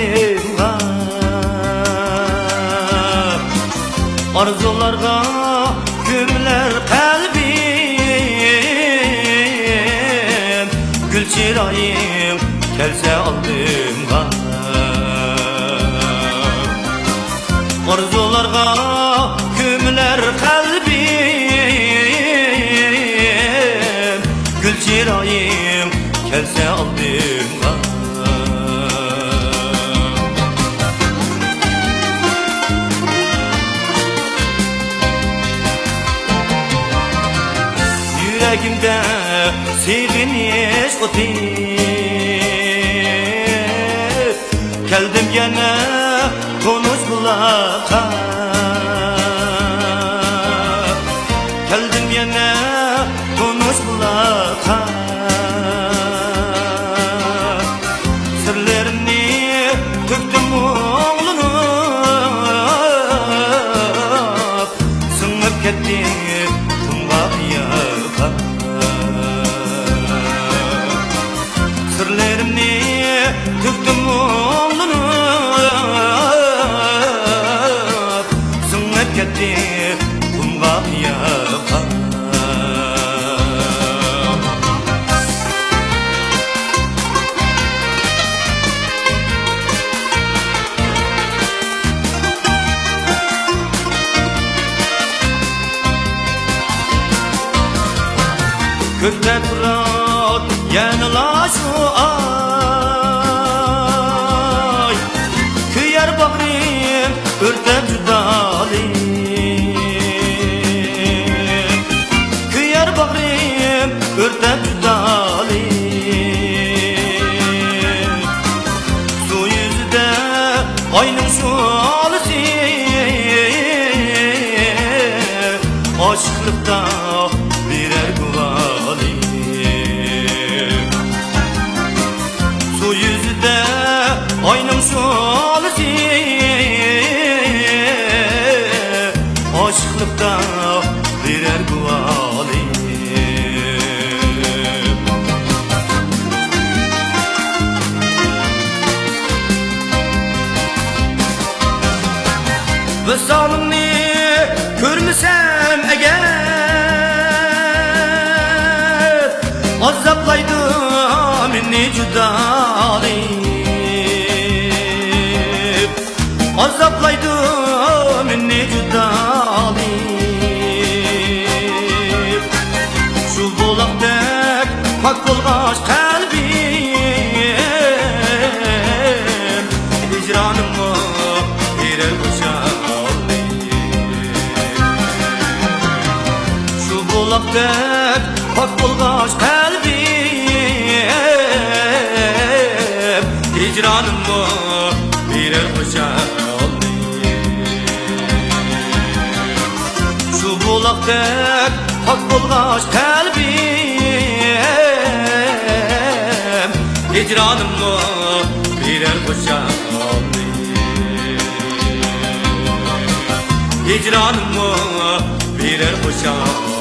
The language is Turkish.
aldım arzularga gömüler kalbim gül çırayım kelse aldığımda arzularga gömüler kalbim gül çırayım kelse aldığımda yüreğimde seviniş otu geldim yine konuş kulağa geldim yine konuş kulağa sırlarını töktüm oğlunum sınıp gitti sırlarımni töktüm oğlunum sınıp gitti kumga yaqa kökte turar yanıla şu ay kıyar bağrım örtep judalim kıyar bağrım örtep judalim su yüzüde aynım şu alısı aşklıkta birer guvalim su yüzüde aynım şu alısı aşklıkta birer guvalim visalımni görmesem eğer azaplaydı minni judalim azaplaydı minni judalim şu bulakdek pak bolğaç kalbim hicranımı birer boşaldım şu bulakdek pak bolğaç kalbim hicranımı birer boşaldım şu bulakdek pak bolğaç kalbim hicranımı birer boşaldım hicranımı birer boşaldım